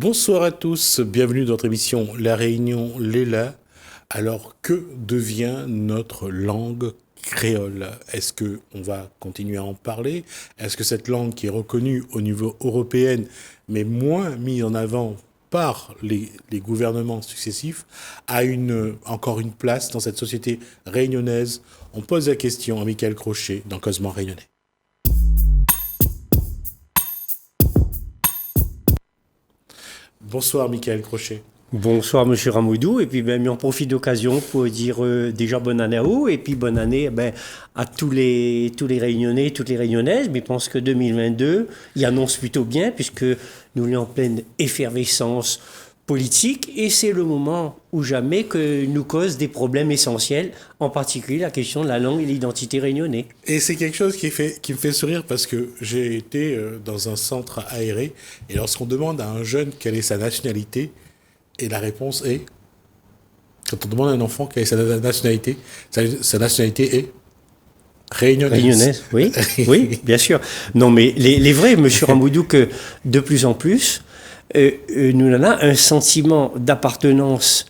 Bonsoir à tous, bienvenue dans notre émission La Réunion Léla. Alors, que devient notre langue créole? Est-ce qu'on va continuer à en parler? Est-ce que cette langue qui est reconnue au niveau européen, mais moins mise en avant par les gouvernements successifs, a encore une place dans cette société réunionnaise? On pose la question à Michael Crochet dans Causement Réunionnais. Bonsoir Michael Crochet. Bonsoir Monsieur Ramoudou, et puis on profite d'occasion pour dire déjà bonne année à vous, et puis bonne année à tous les Réunionnais, toutes les Réunionnaises, mais je pense que 2022, il annonce plutôt bien, puisque nous sommes en pleine effervescence politique, et c'est le moment ou jamais que nous cause des problèmes essentiels, en particulier la question de la langue et l'identité réunionnaise. Et c'est quelque chose qui me fait sourire parce que j'ai été dans un centre aéré, et lorsqu'on demande à un jeune quelle est sa nationalité, et la réponse est, quand on demande à un enfant quelle est sa nationalité, sa nationalité est réunionnaise. Réunionnaise, oui, oui, bien sûr. Non, mais les vrais, Monsieur Ramoudou, que de plus en plus, nous avons un sentiment d'appartenance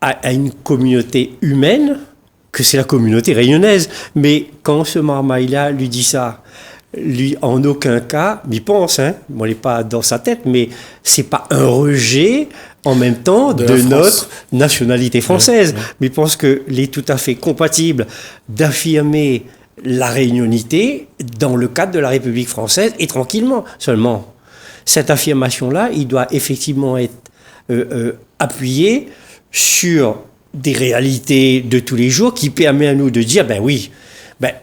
à une communauté humaine, que c'est la communauté réunionnaise. Mais quand ce marmaille-là lui dit ça, lui, en aucun cas, il pense, bon, il n'est pas dans sa tête, mais c'est pas un rejet en même temps de notre nationalité française. Mais il pense qu'il est tout à fait compatible d'affirmer la réunionité dans le cadre de la République française et tranquillement. Seulement, cette affirmation-là, il doit effectivement être appuyé sur des réalités de tous les jours qui permettent à nous de dire,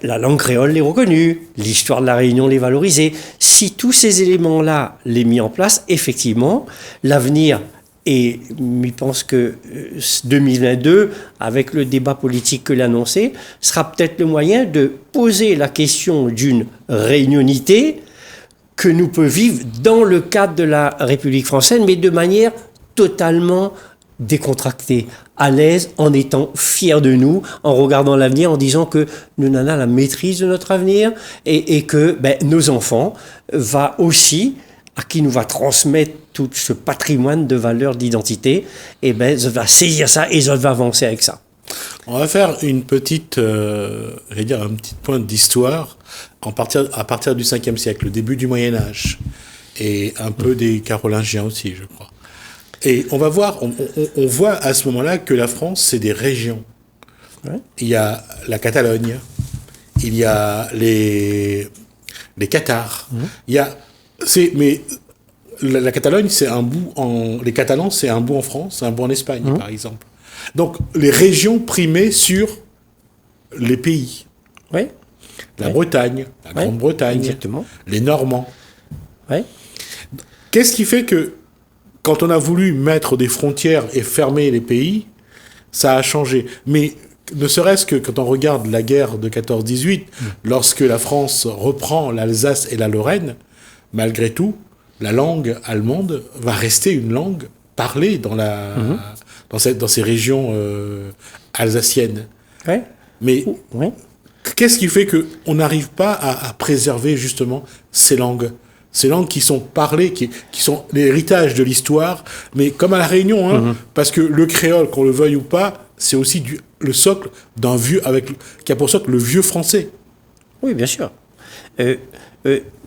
la langue créole est reconnue, l'histoire de la Réunion l'est valorisée. Si tous ces éléments-là les mis en place, effectivement, l'avenir, et je pense que 2022, avec le débat politique que l'annoncé, sera peut-être le moyen de poser la question d'une réunionité que nous pouvons vivre dans le cadre de la République française, mais de manière totalement décontractée, à l'aise, en étant fiers de nous, en regardant l'avenir, en disant que nous avons la maîtrise de notre avenir et que nos enfants va aussi, à qui nous va transmettre tout ce patrimoine de valeurs d'identité, va saisir ça et va avancer avec ça. On va faire un petit point d'histoire à partir du 5e siècle, le début du Moyen-Âge, et un peu des Carolingiens aussi, je crois. Et on va voir, on voit à ce moment-là que la France, c'est des régions. Ouais. Il y a la Catalogne, il y a les Cathares, mais la Catalogne, c'est un bout les Catalans, c'est un bout en France, c'est un bout en Espagne, par exemple. Donc, les régions primaient sur les pays. Oui. La Bretagne, la Grande-Bretagne, exactement. Les Normands. Oui. Qu'est-ce qui fait que, quand on a voulu mettre des frontières et fermer les pays, ça a changé. Mais ne serait-ce que quand on regarde la guerre de 14-18, lorsque la France reprend l'Alsace et la Lorraine, malgré tout, la langue allemande va rester une langue parlée dans ces régions alsaciennes. Ouais. Mais qu'est-ce qui fait qu'on n'arrive pas à préserver justement ces langues qui sont parlées, qui sont l'héritage de l'histoire, mais comme à La Réunion, parce que le créole, qu'on le veuille ou pas, c'est aussi le socle d'un vieux, qui a pour socle le vieux français. Oui, bien sûr.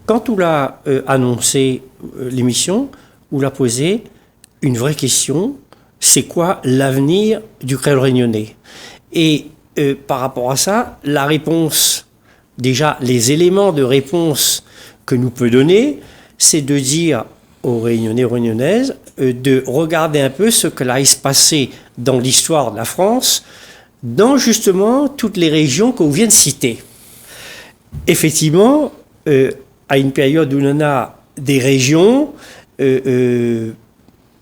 Quand on l'a annoncé l'émission, on l'a posé une vraie question, c'est quoi l'avenir du créole réunionnais? Et par rapport à ça, la réponse, déjà les éléments de réponse que nous peut donner, c'est de dire aux Réunionnais, aux Réunionnaises, de regarder un peu ce que là se passer dans l'histoire de la France, dans justement toutes les régions qu'on vient de citer. Effectivement, à une période où on a des régions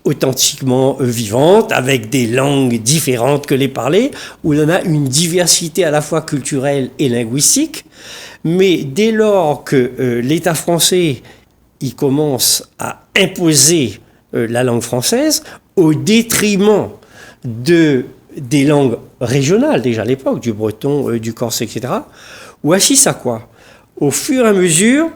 authentiquement vivantes, avec des langues différentes que les parlées, où on a une diversité à la fois culturelle et linguistique. Mais dès lors que l'État français il commence à imposer la langue française au détriment des langues régionales, déjà à l'époque, du breton, du corse, etc., ou assiste à quoi? Au fur et à mesure,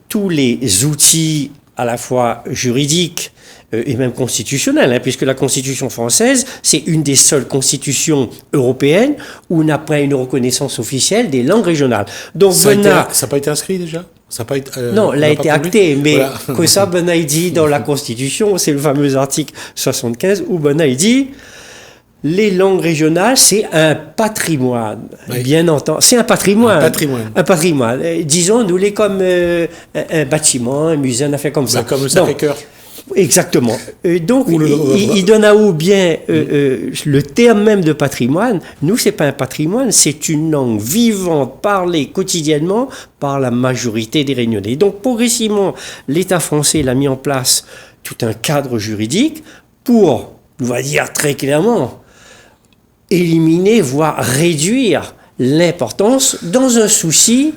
tous les outils à la fois juridique et même constitutionnelle, hein, puisque la Constitution française, c'est une des seules constitutions européennes où on n'a pas une reconnaissance officielle des langues régionales. Donc ça n'a pas été inscrit déjà? Ça a pas été, non, elle a été actée, mais voilà. que ça, Bonnat dit dans la Constitution, c'est le fameux article 75 où Bonnat dit les langues régionales, c'est un patrimoine. Oui. Bien entendu, c'est un patrimoine. Un patrimoine. Disons, nous les comme un bâtiment, un musée, un affaire comme ça. Comme le Sacré-Cœur. Exactement. Donc, il donne à ou bien le terme même de patrimoine. Nous, c'est pas un patrimoine, c'est une langue vivante, parlée quotidiennement par la majorité des Réunionnais. Donc, progressivement, l'État français a mis en place tout un cadre juridique pour, on va dire très clairement, éliminer, voire réduire l'importance dans un souci,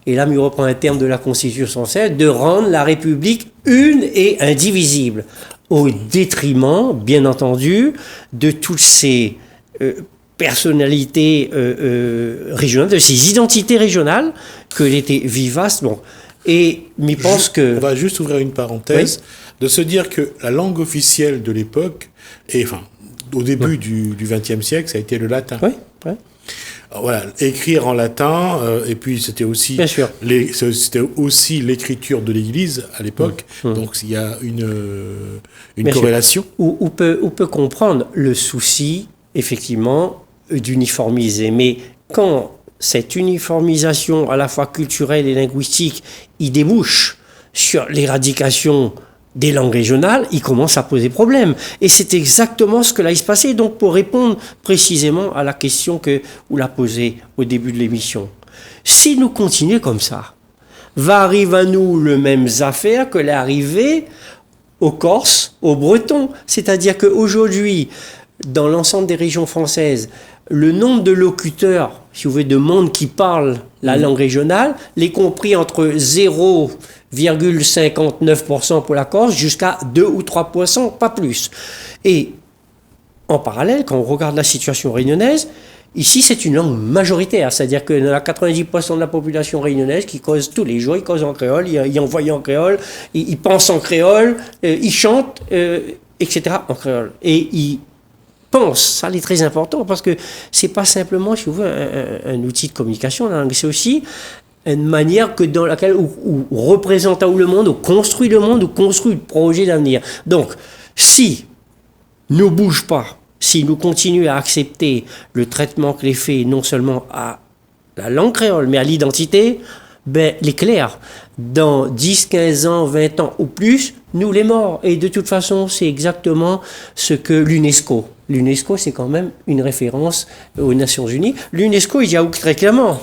et là, il reprend un terme de la Constitution française, de rendre la République une et indivisible, au détriment, bien entendu, de toutes ces personnalités régionales, de ces identités régionales que l'été vivace. Bon. Et je pense que... On va juste ouvrir une parenthèse, de se dire que la langue officielle de l'époque, et enfin, au début du XXe siècle, ça a été le latin. Oui, oui. Voilà, écrire en latin, et puis c'était aussi l'écriture de l'Église à l'époque, donc il y a une corrélation. On peut comprendre le souci, effectivement, d'uniformiser, mais quand cette uniformisation à la fois culturelle et linguistique, il débouche sur l'éradication des langues régionales, il commence à poser problème. Et c'est exactement ce que là il se passait. Donc pour répondre précisément à la question que vous l'a posée au début de l'émission, si nous continuons comme ça, va arriver à nous le même affaire que l'arrivée aux Corses, aux Bretons. C'est-à-dire qu'aujourd'hui, dans l'ensemble des régions françaises, le nombre de locuteurs, si vous voulez, de monde qui parle la langue régionale, les compris entre 0,59% pour la Corse jusqu'à 2 ou 3%, pas plus. Et en parallèle, quand on regarde la situation réunionnaise, ici c'est une langue majoritaire, c'est-à-dire que dans 90% de la population réunionnaise qui cause tous les jours, ils causent en créole, ils envoient en créole, ils pensent en créole, ils chantent, etc. en créole. Et ils pense, ça c'est très important parce que c'est pas simplement, si vous voulez, un outil de communication, la langue, c'est aussi une manière que dans laquelle on représente à où le monde, on construit le monde, on construit le projet d'avenir. Donc, si nous ne bouge pas, si nous continuons à accepter le traitement que les fait non seulement à la langue créole, mais à l'identité, ben, il est clair, dans 10, 15 ans, 20 ans ou plus, nous les morts. Et de toute façon, c'est exactement ce que l'UNESCO, c'est quand même une référence aux Nations Unies. L'UNESCO, il dit très clairement,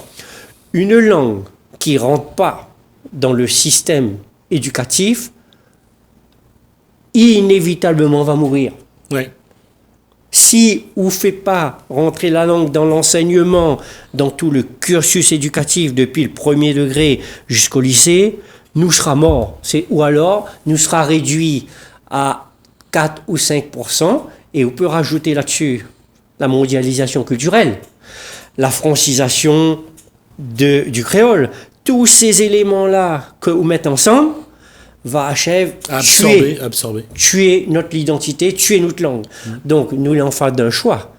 une langue qui ne rentre pas dans le système éducatif, inévitablement va mourir. Oui. Si on ne fait pas rentrer la langue dans l'enseignement, dans tout le cursus éducatif depuis le premier degré jusqu'au lycée, nous sera mort. Ou alors, nous sera réduit à 4 ou 5%, et on peut rajouter là-dessus la mondialisation culturelle, la francisation du créole. Tous ces éléments-là que vous mettez ensemble va absorber tuer notre identité, tuer notre langue. Donc, nous sommes en face d'un choix.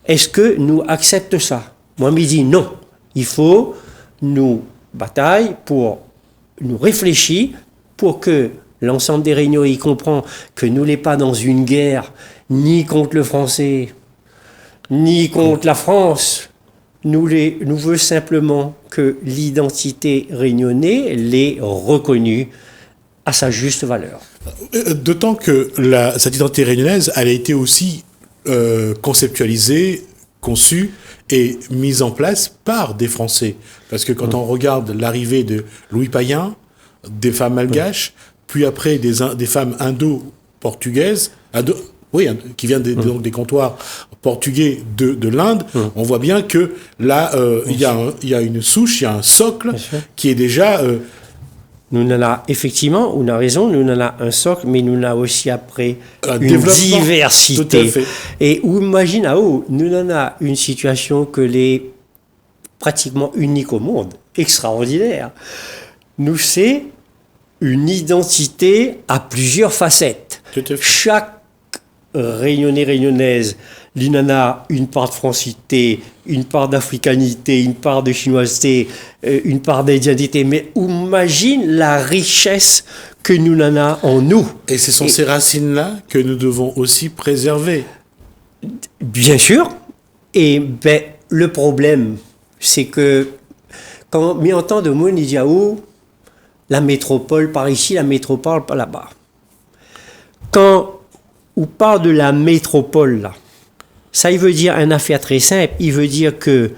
Est-ce que nous acceptons ça? Moi, je me dis non. Il faut nous batailler pour nous réfléchir pour que l'ensemble des réunions y comprend que nous n'est pas dans une guerre ni contre le français, ni contre la France. Nous voulons simplement que l'identité réunionnais l'ait reconnue à sa juste valeur. D'autant que cette identité réunionnaise, elle a été aussi conceptualisée, conçue et mise en place par des Français. Parce que quand on regarde l'arrivée de Louis Payen, des femmes malgaches, puis après des femmes indo-portugaises, qui viennent donc des comptoirs portugais de l'Inde, on voit bien que là, il y a une souche, il y a un socle qui est déjà... Nous en avons effectivement, on a raison, nous en avons un socle, mais nous en avons aussi après une diversité. Tout à fait. Et imagine, nous en avons une situation que les pratiquement unique au monde, extraordinaire. Nous, c'est une identité à plusieurs facettes. Tout à fait. Chaque Réunionnais, Réunionnaise, l'INANA, une part de francité, une part d'africanité, une part de chinoiseté, une part d'indianité. Mais imagine la richesse que nous en avons en nous. Et ce sont ces racines-là que nous devons aussi préserver. Bien sûr. Et ben, le problème, c'est que quand on entend de Mounidiaou, la métropole par ici, la métropole par là-bas. Quand on parle de la métropole, là, ça, il veut dire une affaire très simple. Il veut dire que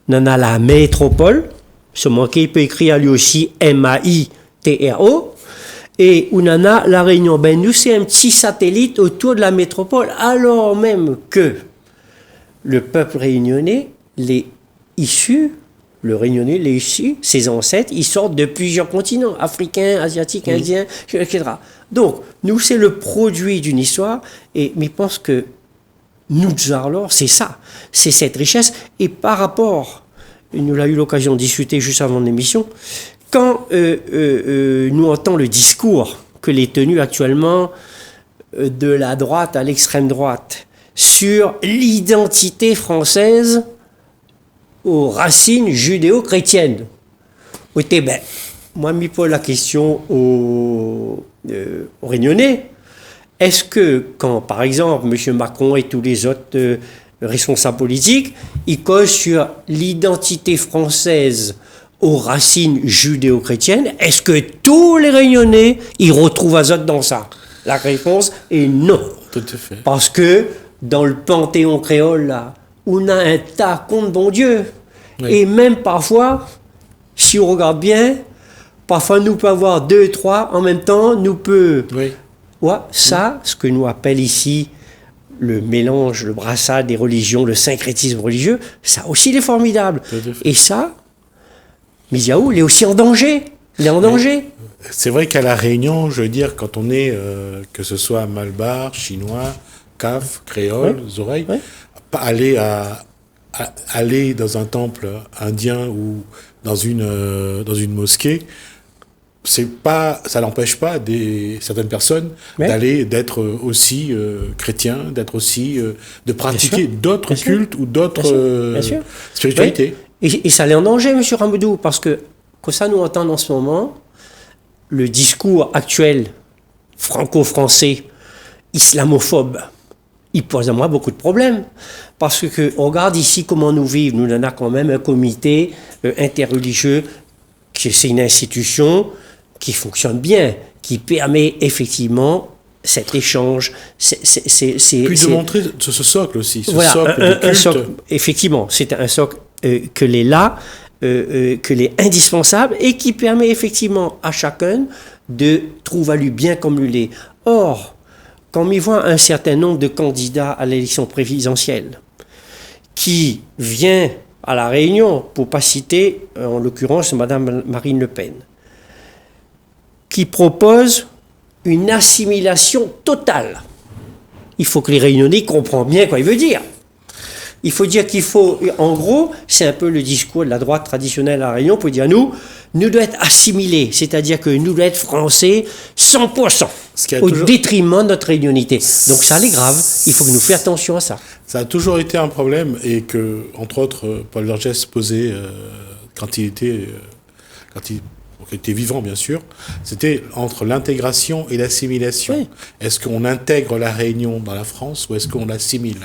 on a la métropole, seulement qu'il peut écrire lui aussi M-A-I-T-R-O, et on en a la Réunion. Ben, nous, c'est un petit satellite autour de la métropole, alors même que le peuple réunionnais, les issus, le réunionnais, les issus, ses ancêtres, ils sortent de plusieurs continents, africains, asiatiques, indiens, etc. Donc, nous, c'est le produit d'une histoire, mais je pense que nous, alors, c'est ça, c'est cette richesse. Et par rapport, nous avons eu l'occasion de discuter juste avant l'émission, quand nous entendons le discours que les tenus actuellement de la droite à l'extrême droite sur l'identité française aux racines judéo-chrétiennes. Ben, moi, je pose la question aux Réunionnais. Est-ce que, quand, par exemple, M. Macron et tous les autres responsables politiques, ils causent sur l'identité française aux racines judéo-chrétiennes, est-ce que tous les Réunionnais, ils retrouvent Azote dans ça? La réponse est non. Tout à fait. Parce que, dans le panthéon créole, là, on a un tas contre bon Dieu. Oui. Et même parfois, si on regarde bien, parfois nous peut avoir 2, 3 en même temps, nous peut... Oui. Ouais, ça, ce que nous appelle ici le mélange, le brassage des religions, le syncrétisme religieux, ça aussi il est formidable. Et ça, Miziaou, il est aussi en danger. Il est en danger. C'est vrai qu'à La Réunion, je veux dire, quand on est, que ce soit malbar, chinois, caf, créole, oreilles, aller dans un temple indien ou dans une mosquée, ça n'empêche pas certaines personnes d'être aussi chrétiens, d'être aussi de pratiquer d'autres cultes ou d'autres spiritualités. Et ça l'est en danger, M. Ramboudou, parce que ça nous entend en ce moment, le discours actuel franco-français, islamophobe, il pose à moi beaucoup de problèmes. Parce que on regarde ici comment nous vivons. Nous en avons quand même un comité interreligieux, c'est une institution qui fonctionne bien, qui permet effectivement cet échange. Puis de montrer ce socle aussi, un socle, effectivement, c'est un socle que l'est là, que l'est indispensable et qui permet effectivement à chacun de trouver à lui bien comme lui l'est. Or, quand on y voit un certain nombre de candidats à l'élection présidentielle qui vient à La Réunion, pour ne pas citer, en l'occurrence, Mme Marine Le Pen, qui propose une assimilation totale. Il faut que les Réunionnais comprennent bien quoi il veut dire. Il faut dire qu'il faut, en gros, c'est un peu le discours de la droite traditionnelle à La Réunion, pour dire nous devons être assimilés, c'est-à-dire que nous devons être français 100%, au détriment de notre réunionité. Donc ça, c'est grave, il faut que nous fassions attention à ça. Ça a toujours été un problème, et que, entre autres, Paul Vergès posait quand il était vivant, bien sûr, c'était entre l'intégration et l'assimilation. Oui. Est-ce qu'on intègre la Réunion dans la France ou est-ce qu'on l'assimile ?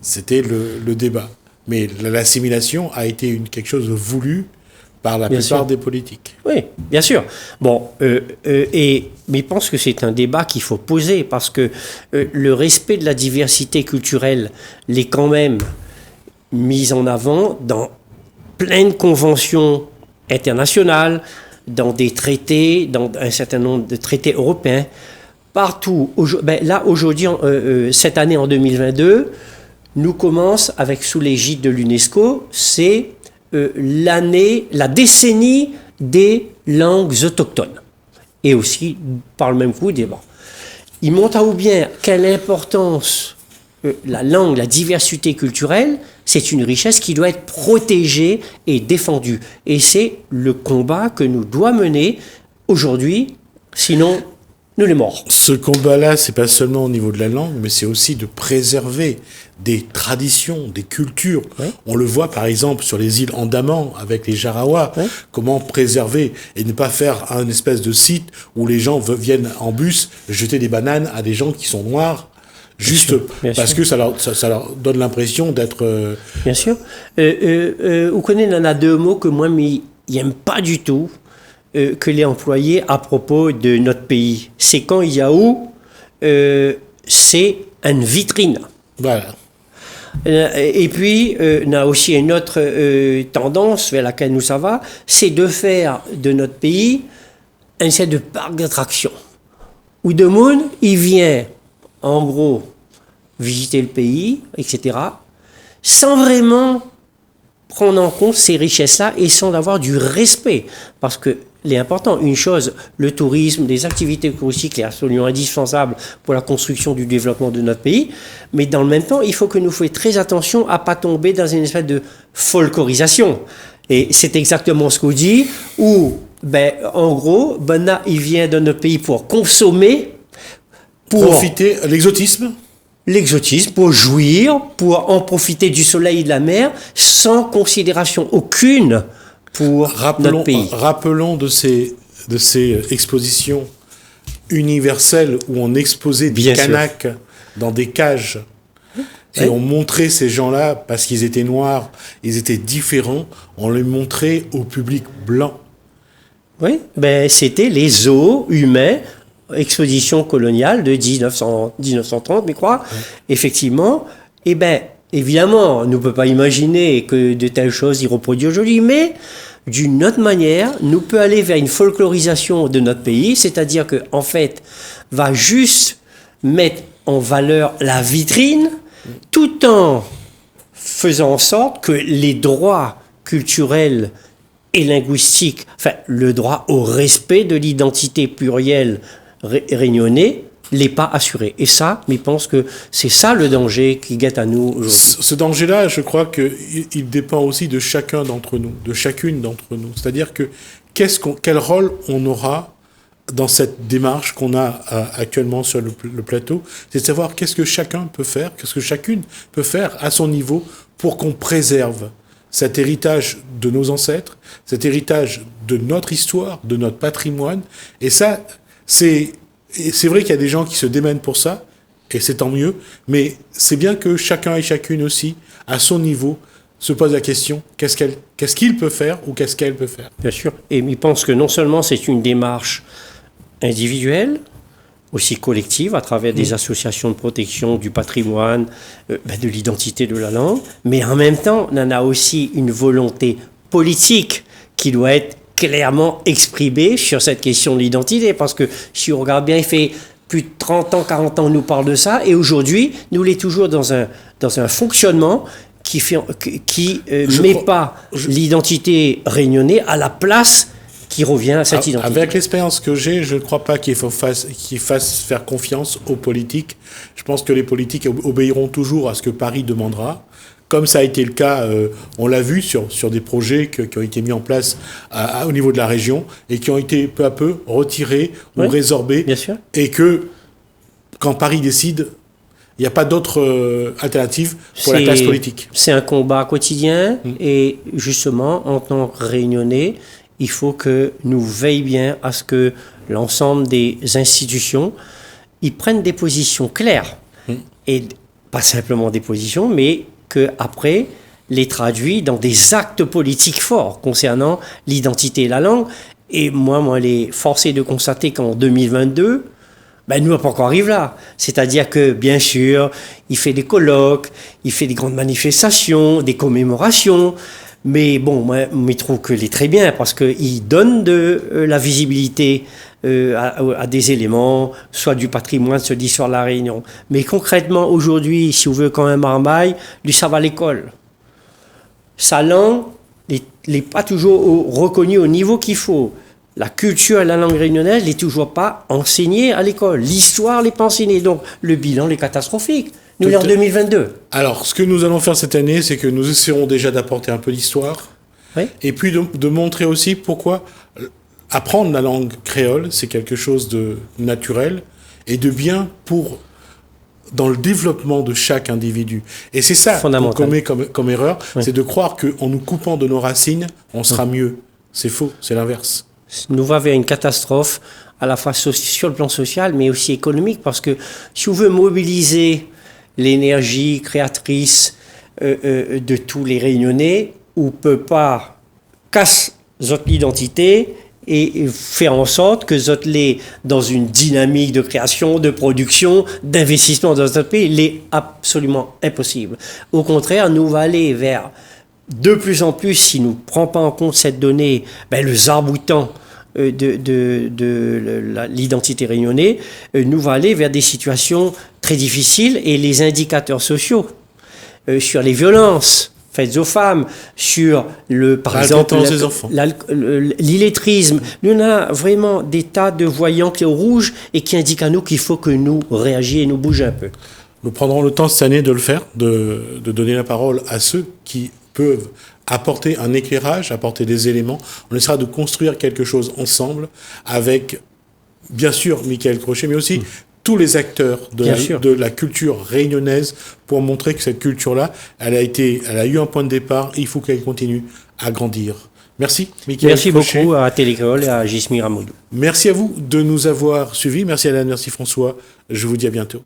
C'était le débat. Mais l'assimilation a été quelque chose de voulu par la plupart des politiques. Oui, bien sûr. Bon, mais je pense que c'est un débat qu'il faut poser, parce que le respect de la diversité culturelle l'est quand même mis en avant dans plein de conventions internationales, dans des traités, dans un certain nombre de traités européens, partout. Là, aujourd'hui, cette année, en 2022, nous commence avec, sous l'égide de l'UNESCO, c'est la décennie des langues autochtones. Et aussi, par le même coup, il montre à ou bien quelle importance la langue, la diversité culturelle, c'est une richesse qui doit être protégée et défendue. Et c'est le combat que nous devons mener aujourd'hui, sinon nous les morts. Ce combat-là, c'est pas seulement au niveau de la langue, mais c'est aussi de préserver des traditions, des cultures. Ouais. On le voit par exemple sur les îles Andaman avec les Jarawas. Ouais. Comment préserver et ne pas faire un espèce de site où les gens viennent en bus jeter des bananes à des gens qui sont noirs. Juste parce que ça leur donne l'impression d'être... Bien sûr. Vous connaissez, il y en a deux mots que moi, il n'aime pas du tout, que les employés à propos de notre pays. C'est quand il y a où c'est une vitrine. Voilà. Et puis, on a aussi une autre tendance vers laquelle nous ça va, c'est de faire de notre pays un set de parc d'attractions. Où de monde, il vient... en gros, visiter le pays, etc., sans vraiment prendre en compte ces richesses-là et sans avoir du respect. Parce que l'important, une chose, le tourisme, les activités touristiques, est absolument indispensable pour la construction du développement de notre pays, mais dans le même temps, il faut que nous fassions très attention à ne pas tomber dans une espèce de folklorisation. Et c'est exactement ce qu'on dit, où, en gros, Bana, il vient de notre pays pour consommer, pour profiter l'exotisme, pour jouir, pour en profiter du soleil et de la mer, sans considération aucune pour notre pays. Rappelons de ces expositions universelles où on exposait des Kanaks dans des cages et on montrait ces gens-là parce qu'ils étaient noirs, ils étaient différents, on les montrait au public blanc. Oui, c'était les zoos humains. Exposition coloniale de 1930, je crois. Effectivement, évidemment, on ne peut pas imaginer que de telles choses y reproduisent aujourd'hui, mais d'une autre manière, nous peut aller vers une folklorisation de notre pays, c'est-à-dire que, en fait, va juste mettre en valeur la vitrine, tout en faisant en sorte que les droits culturels et linguistiques, le droit au respect de l'identité plurielle réunionnais, n'est pas assuré. Et ça, je pense que c'est ça le danger qui guette à nous aujourd'hui. Ce danger-là, je crois qu'il dépend aussi de chacun d'entre nous, de chacune d'entre nous. C'est-à-dire que quel rôle on aura dans cette démarche qu'on a actuellement sur le plateau, c'est de savoir qu'est-ce que chacun peut faire, qu'est-ce que chacune peut faire à son niveau pour qu'on préserve cet héritage de nos ancêtres, cet héritage de notre histoire, de notre patrimoine. Et ça, c'est vrai qu'il y a des gens qui se démènent pour ça, et c'est tant mieux, mais c'est bien que chacun et chacune aussi, à son niveau, se pose la question, qu'est-ce qu'il peut faire ou qu'est-ce qu'elle peut faire. Bien sûr, et il pense que non seulement c'est une démarche individuelle, aussi collective, à travers des associations de protection du patrimoine, de l'identité de la langue, mais en même temps, on en a aussi une volonté politique qui doit être clairement exprimé sur cette question de l'identité, parce que si on regarde bien, il fait plus de 30 ans, 40 ans, on nous parle de ça, et aujourd'hui, nous l'est toujours dans un fonctionnement qui met pas l'identité réunionnais à la place qui revient à cette identité. Avec l'expérience que j'ai, je ne crois pas qu'il fasse faire confiance aux politiques. Je pense que les politiques obéiront toujours à ce que Paris demandera. Comme ça a été le cas, on l'a vu sur des projets qui ont été mis en place au niveau de la région et qui ont été peu à peu retirés ou résorbés. Bien sûr. Et que, quand Paris décide, il n'y a pas d'autre alternative pour la classe politique. C'est un combat quotidien et justement, en tant que Réunionnais, il faut que nous veillions bien à ce que l'ensemble des institutions ils prennent des positions claires. Et pas simplement des positions, mais qu'après, les traduit dans des actes politiques forts concernant l'identité et la langue. Et moi, les forcé de constater qu'en 2022, nous, on pas encore arrivé là. C'est-à-dire que, bien sûr, il fait des colloques, il fait des grandes manifestations, des commémorations. Mais bon, moi, je trouve qu'il est très bien parce qu'il donne de la visibilité à des éléments, soit du patrimoine, soit d'histoire de la Réunion. Mais concrètement, aujourd'hui, si on veut quand même Marmaille, lui, ça va à l'école. Sa langue n'est pas toujours reconnue au niveau qu'il faut. La culture et la langue réunionnaise n'est toujours pas enseignée à l'école. L'histoire n'est pas enseignée. Donc, le bilan est catastrophique. Nous, en 2022. Alors, ce que nous allons faire cette année, c'est que nous essaierons déjà d'apporter un peu d'histoire. Oui. Et puis de montrer aussi pourquoi, apprendre la langue créole, c'est quelque chose de naturel et de bien dans le développement de chaque individu. Et c'est ça qu'on commet comme erreur, c'est de croire qu'en nous coupant de nos racines, on sera mieux. C'est faux, c'est l'inverse. Nous va vers une catastrophe, à la fois sur le plan social, mais aussi économique, parce que si on veut mobiliser l'énergie créatrice de tous les Réunionnais, on ne peut pas casser notre identité et faire en sorte que notre les dans une dynamique de création, de production, d'investissement dans notre pays, il est absolument impossible. Au contraire, nous va aller vers de plus en plus, si nous ne prenons pas en compte cette donnée, le zarb-outan de l'identité réunionnaise, nous va aller vers des situations très difficiles, et les indicateurs sociaux sur les violences faites aux femmes, sur par exemple l'illettrisme. Nous avons vraiment des tas de voyants qui sont rouges et qui indiquent à nous qu'il faut que nous réagissions et nous bougions un peu. Nous prendrons le temps cette année de le faire, de donner la parole à ceux qui peuvent apporter un éclairage, apporter des éléments. On essaiera de construire quelque chose ensemble avec, bien sûr, Michael Crochet, mais aussi tous les acteurs de la culture réunionnaise pour montrer que cette culture-là, elle a eu un point de départ et il faut qu'elle continue à grandir. Merci, Michael Merci Crochet. Beaucoup à Télécréole et à Gismi Ramoudou. Merci à vous de nous avoir suivis. Merci Alain, merci François. Je vous dis à bientôt.